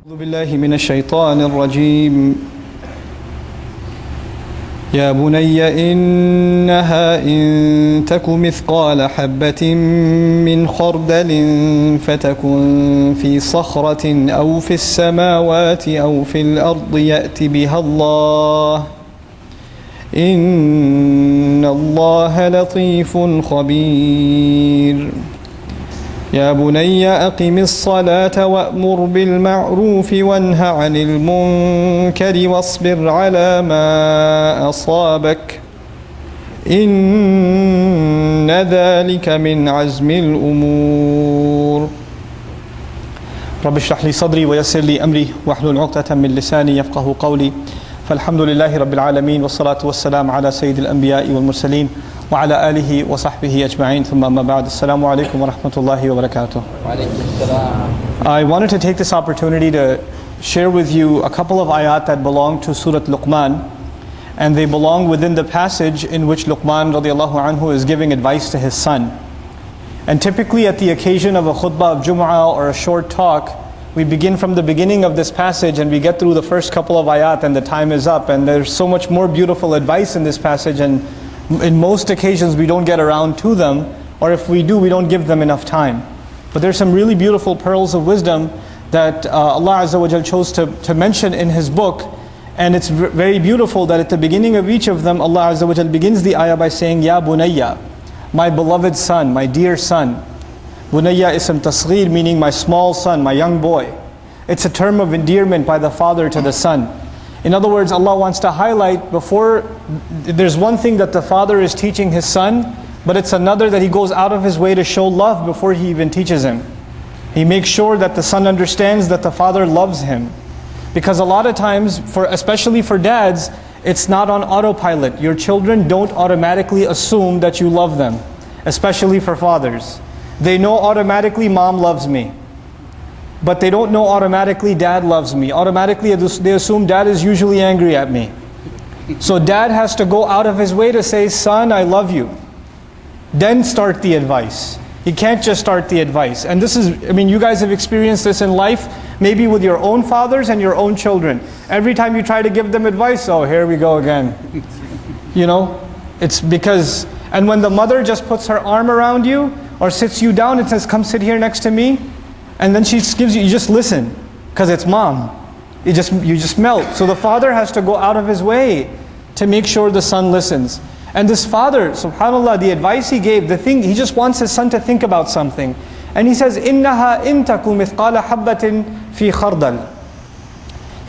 أعوذ بالله من الشيطان الرجيم يا بني إنها إن تك مثقال حبة من خردل فتكن في صخرة أو في السماوات أو في الأرض يأت بها الله إن الله لطيف خبير يا بني أقم الصلاة وأمر بالمعروف وانه عن المنكر واصبر على ما أصابك إن ذلك من عزم الأمور رب اشرح لي صدري ويسر لي أمري واحلل عقدة من لساني يفقه قولي فالحمد لله رب العالمين والصلاة والسلام على سيد الأنبياء والمرسلين وعلى آله وصحبه أجمعين ثم أما بعد السلام عليكم ورحمة الله وبركاته. I wanted to take this opportunity to share with you a couple of ayat that belong to Surah Luqman, and they belong within the passage in which Luqman radiallahu anhu is giving advice to his son. And typically at the occasion of a khutbah of Jum'ah or a short talk, we begin from the beginning of this passage and we get through the first couple of ayat and the time is up, and there's so much more beautiful advice in this passage, and in most occasions we don't get around to them, or if we do, we don't give them enough time. But there's some really beautiful pearls of wisdom that Allah Azza wa Jal chose to mention in His book, and it's very beautiful that at the beginning of each of them Allah Azza wa Jal begins the ayah by saying, Ya bunayya, my beloved son, my dear son. Bunayya ism tasghir, meaning my small son, my young boy. It's a term of endearment by the father to the son. In other words, Allah wants to highlight before, there's one thing that the father is teaching his son, but it's another that he goes out of his way to show love before he even teaches him. He makes sure that the son understands that the father loves him. Because a lot of times, especially for dads, it's not on autopilot. Your children don't automatically assume that you love them, especially for fathers. They know automatically mom loves me, but they don't know automatically dad loves me. Automatically they assume dad is usually angry at me. So dad has to go out of his way to say, son, I love you. Then start the advice. He can't just start the advice. And this is, you guys have experienced this in life, maybe with your own fathers and your own children. Every time you try to give them advice, oh, here we go again. It's because, and when the mother just puts her arm around you, or sits you down and says, come sit here next to me, and then she gives you just listen, because it's mom. You just melt. So the father has to go out of his way to make sure the son listens. And this father, subhanAllah, the advice he gave, he just wants his son to think about something. And he says, إِنَّهَا إِن تَكُ مِثْقَالَ حَبَّةٍ فِي خَرْدَلٍ.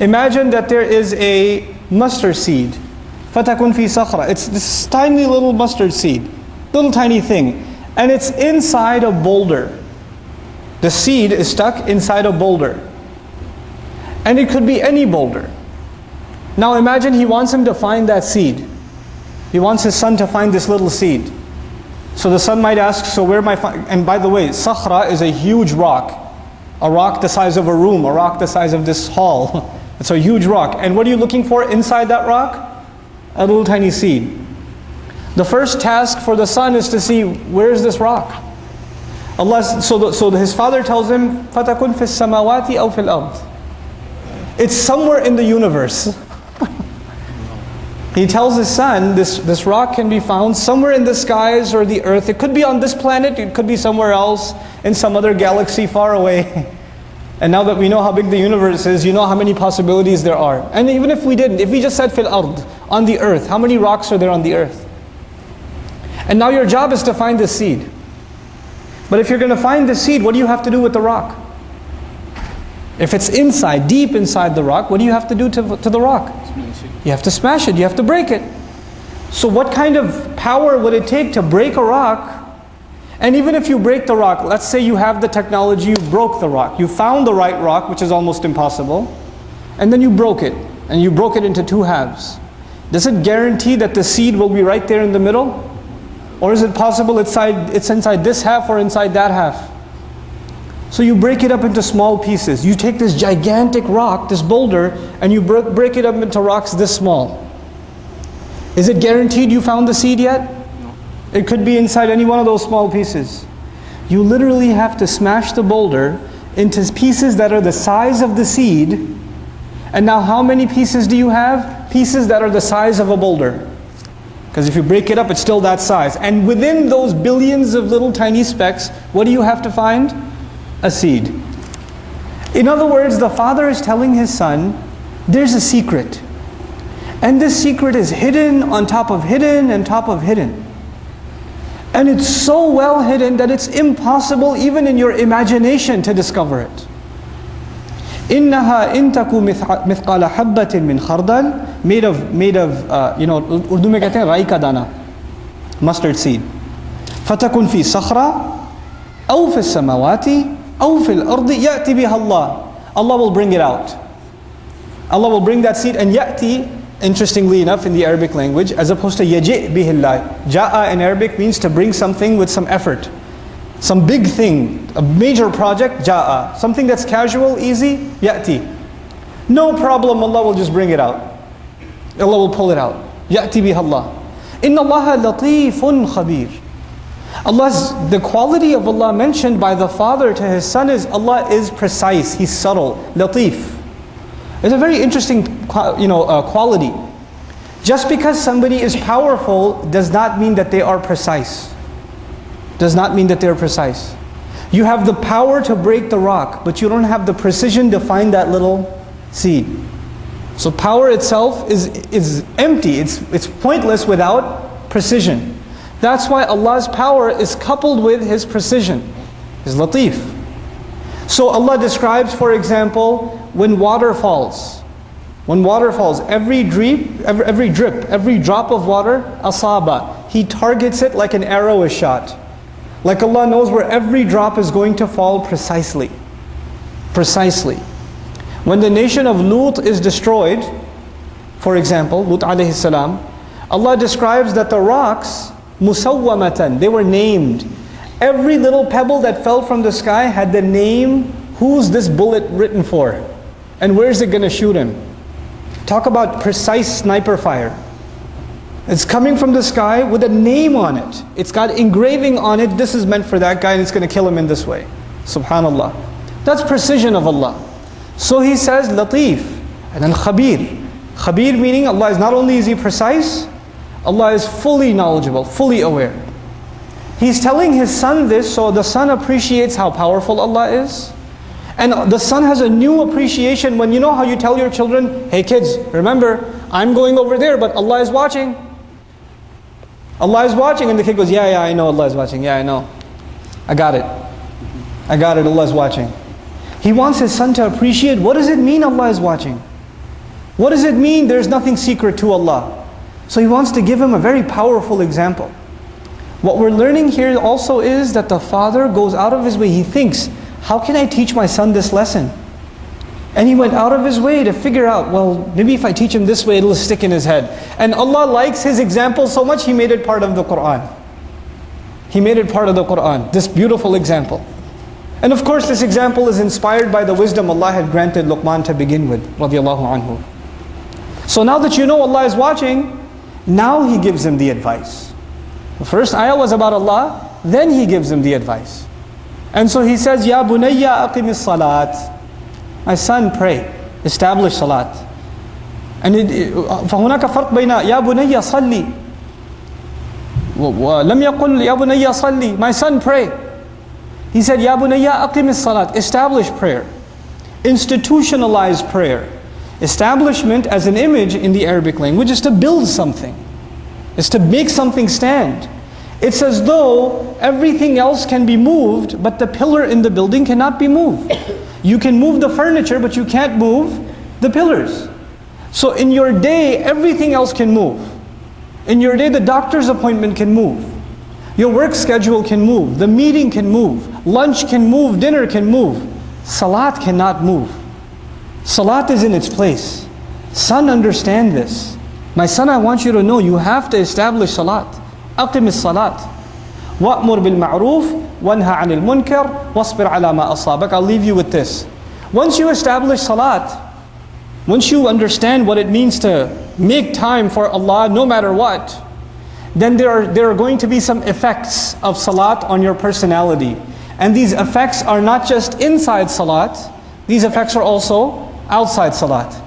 Imagine that there is a mustard seed. فَتَكُن فِي صَخْرَةٍ. It's this tiny little mustard seed, little tiny thing. And it's inside a boulder. The seed is stuck inside a boulder. And it could be any boulder. Now imagine he wants him to find that seed. He wants his son to find this little seed. So the son might ask, so where am I and by the way, sakhra is a huge rock. A rock the size of a room, a rock the size of this hall. It's a huge rock. And what are you looking for inside that rock? A little tiny seed. The first task for the son is to see, where is this rock? So his father tells him, فَتَكُنْ فِي السَّمَاوَاتِ أَوْ فِي الْأَرْضِ. It's somewhere in the universe. He tells his son, this rock can be found somewhere in the skies or the earth. It could be on this planet, it could be somewhere else, in some other galaxy far away. And now that we know how big the universe is, you know how many possibilities there are. And even if we didn't, if we just said fil ard, on the earth, how many rocks are there on the earth? And now your job is to find the seed. But if you're going to find the seed, what do you have to do with the rock? If it's inside, deep inside the rock, what do you have to do to the rock? You have to smash it, you have to break it. So what kind of power would it take to break a rock? And even if you break the rock, let's say you have the technology, you broke the rock. You found the right rock, which is almost impossible, and then you broke it, and you broke it into two halves. Does it guarantee that the seed will be right there in the middle? Or is it possible it's inside this half or inside that half? So you break it up into small pieces. You take this gigantic rock, this boulder, and you break it up into rocks this small. Is it guaranteed you found the seed yet? No. It could be inside any one of those small pieces. You literally have to smash the boulder into pieces that are the size of the seed. And now how many pieces do you have? Pieces that are the size of a boulder. Because if you break it up, it's still that size. And within those billions of little tiny specks, what do you have to find? A seed. In other words, the father is telling his son, there's a secret. And this secret is hidden on top of hidden and top of hidden. And it's so well hidden that it's impossible even in your imagination to discover it. إِنَّهَا إِن تَكُ مِثْقَالَ حَبَّةٍ مِّنْ خَرْدَلٍ made of Urdu में कहते हैं राई का दाना, mustard seed. فَتَكُنْ فِي صَخْرَةٍ أَوْ فِي السَّمَاوَاتِ أَوْ فِي الْأَرْضِ يَأْتِ بِهَا اللَّهُ. Allah will bring it out. Allah will bring that seed, and ya'ti, interestingly enough, in the Arabic language, as opposed to yaji' bihillah. Ja'a in Arabic means to bring something with some effort. Some big thing, a major project, ja'a. Something that's casual, easy, ya'ti. No problem, Allah will just bring it out. Allah will pull it out. Ya'ti bihallah. Inna Allaha latifun khabir. The quality of Allah mentioned by the father to his son is Allah is precise, He's subtle, latif. It's a very interesting quality. Just because somebody is powerful does not mean that they are precise. Does not mean that they're precise. You have the power to break the rock, but you don't have the precision to find that little seed. So power itself is empty, it's pointless without precision. That's why Allah's power is coupled with His precision, His latif. So Allah describes, for example, when water falls. When water falls, every drip, every drop of water, asaba, He targets it like an arrow is shot. Like Allah knows where every drop is going to fall precisely. Precisely. When the nation of Lut is destroyed, for example, Lut alayhi salam, Allah describes that the rocks, musawwamatan, they were named. Every little pebble that fell from the sky had the name, who's this bullet written for? And where's it going to shoot him? Talk about precise sniper fire. It's coming from the sky with a name on it. It's got engraving on it, this is meant for that guy and it's going to kill him in this way. Subhanallah. That's precision of Allah. So He says latif and then khabir. Khabir meaning Allah is not only is He precise, Allah is fully knowledgeable, fully aware. He's telling his son this so the son appreciates how powerful Allah is. And the son has a new appreciation when you know how you tell your children, hey kids, remember, I'm going over there, but Allah is watching. Allah is watching, and the kid goes, yeah, I know Allah is watching, yeah, I know. I got it, Allah is watching. He wants his son to appreciate, what does it mean Allah is watching? What does it mean there's nothing secret to Allah? So he wants to give him a very powerful example. What we're learning here also is that the father goes out of his way, he thinks, how can I teach my son this lesson? And he went out of his way to figure out, well, maybe if I teach him this way, it'll stick in his head. And Allah likes his example so much, He made it part of the Qur'an. He made it part of the Qur'an, this beautiful example. And of course, this example is inspired by the wisdom Allah had granted Luqman to begin with, radiallahu anhu. So now that you know Allah is watching, now He gives him the advice. The first ayah was about Allah, then He gives him the advice. And so He says, Ya bunayya aqimis salat. My son, pray, establish salat. And فهناك فرق بين يا بني صلي ولم يقل يا بني صلي. My son, pray. He said, Ya bunayya aqimis salat. Establish prayer. Institutionalize prayer. Establishment as an image in the Arabic language is to build something. It's to make something stand. It's as though everything else can be moved, but the pillar in the building cannot be moved. You can move the furniture, but you can't move the pillars. So in your day, everything else can move. In your day, the doctor's appointment can move. Your work schedule can move. The meeting can move. Lunch can move. Dinner can move. Salat cannot move. Salat is in its place. Son, understand this. My son, I want you to know, you have to establish salat. أقم الصلاة وأمر بالمعروف وانهى عن المنكر واصبر على ما أصابك. I'll leave you with this. Once you establish salat, once you understand what it means to make time for Allah no matter what, then there are going to be some effects of salat on your personality. And these effects are not just inside salat, these effects are also outside salat.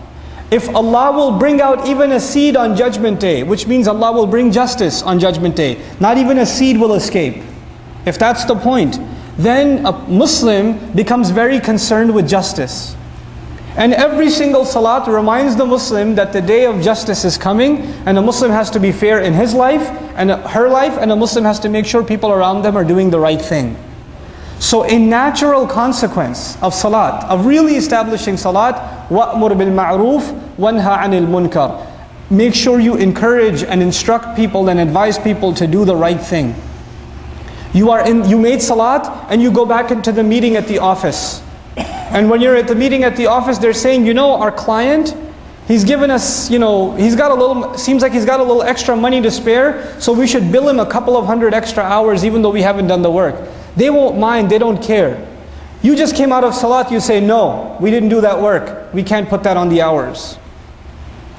If Allah will bring out even a seed on Judgment Day, which means Allah will bring justice on Judgment Day, not even a seed will escape. If that's the point, then a Muslim becomes very concerned with justice. And every single salat reminds the Muslim that the day of justice is coming, and a Muslim has to be fair in his life and her life, and a Muslim has to make sure people around them are doing the right thing. So a natural consequence of salat, of really establishing salat, وَأْمُرْ بِالْمَعْرُوفِ وَانْهَى عَنِ الْمُنْكَرِ. Make sure you encourage and instruct people and advise people to do the right thing. You made salat and you go back into the meeting at the office. And when you're at the meeting at the office, they're saying, our client, he's given us, seems like he's got a little extra money to spare, so we should bill him a couple of hundred extra hours even though we haven't done the work. They won't mind, they don't care. You just came out of salat, you say, no, we didn't do that work. We can't put that on the hours.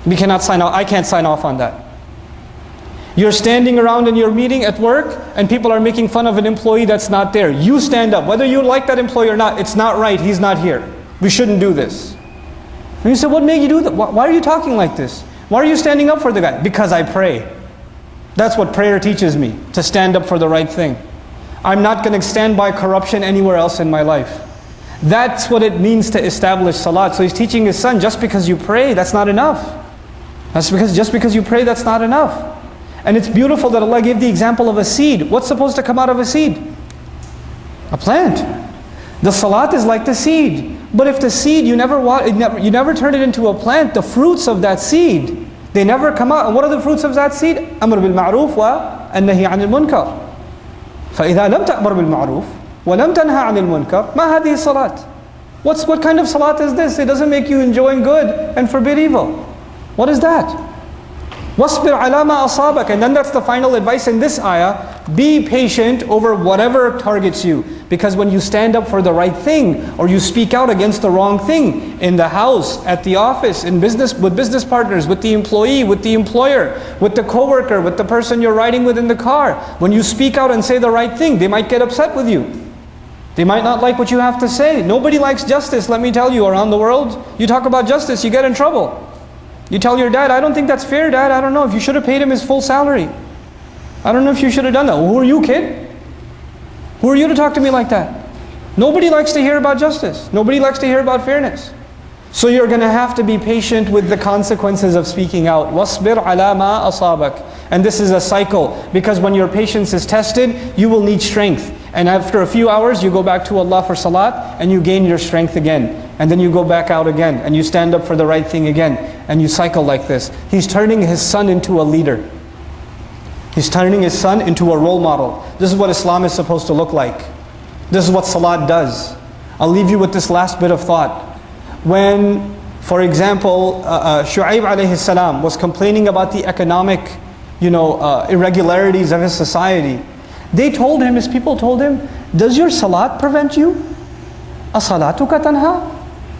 We cannot sign off, I can't sign off on that. You're standing around in your meeting at work and people are making fun of an employee that's not there. You stand up, whether you like that employee or not, it's not right, he's not here. We shouldn't do this. And you say, what made you do that? Why are you talking like this? Why are you standing up for the guy? Because I pray. That's what prayer teaches me, to stand up for the right thing. I'm not going to stand by corruption anywhere else in my life. That's what it means to establish salat. So he's teaching his son, just because you pray, that's not enough. Just because you pray, that's not enough. And it's beautiful that Allah gave the example of a seed. What's supposed to come out of a seed? A plant. The salat is like the seed. But if the seed, you never turn it into a plant, the fruits of that seed, they never come out. And what are the fruits of that seed? أمر بالمعروف والنهي عن المنكر. فإذا لم تأمر بالمعروف ولم تنهى عن المنكر ما هذه الصلاة? What kind of salat is this? It doesn't make you enjoying good and forbid evil. What is that? وَاصْبِرْ عَلَى مَا أَصَابَكَ. And then that's the final advice in this ayah. Be patient over whatever targets you. Because when you stand up for the right thing, or you speak out against the wrong thing, in the house, at the office, in business, with business partners, with the employee, with the employer, with the coworker, with the person you're riding with in the car, when you speak out and say the right thing, they might get upset with you. They might not like what you have to say. Nobody likes justice, let me tell you, around the world. You talk about justice, you get in trouble. You tell your dad, I don't think that's fair, Dad. I don't know if you should have paid him his full salary. I don't know if you should have done that. Well, who are you, kid? Who are you to talk to me like that? Nobody likes to hear about justice. Nobody likes to hear about fairness. So you're going to have to be patient with the consequences of speaking out. وَاصْبِرْ عَلَى مَا أَصَابَكَ. And this is a cycle, because when your patience is tested, you will need strength. And after a few hours, you go back to Allah for salat, and you gain your strength again. And then you go back out again, and you stand up for the right thing again. And you cycle like this. He's turning his son into a leader. He's turning his son into a role model. This is what Islam is supposed to look like. This is what salat does. I'll leave you with this last bit of thought. When, for example, Shu'aib alayhi salam was complaining about the economic irregularities of his society, they told him, his people told him, does your salat prevent you? As-salatuka tanha?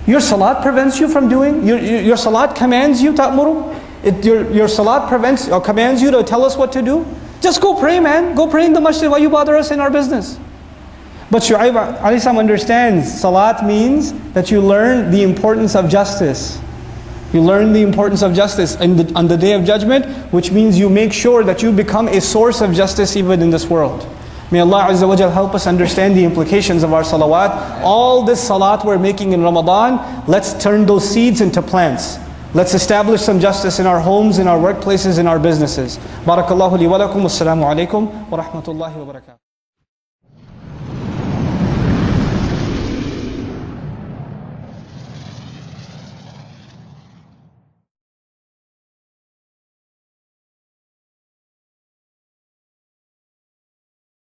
Your salat prevents you from doing, your salat commands you, ta'muru? Your salat prevents or commands you to tell us what to do? Just go pray, man. Go pray in the masjid. Why you bother us in our business? But Shu'aib alayhi salam understands, salat means that you learn the importance of justice. You learn the importance of justice on the Day of Judgment, which means you make sure that you become a source of justice even in this world. May Allah Azza wa Jal help us understand the implications of our salawat. All this salat we're making in Ramadan, let's turn those seeds into plants. Let's establish some justice in our homes, in our workplaces, in our businesses. Barakallahu li wa lakum. Wassalamu alaikum wa rahmatullahi wa barakatuh.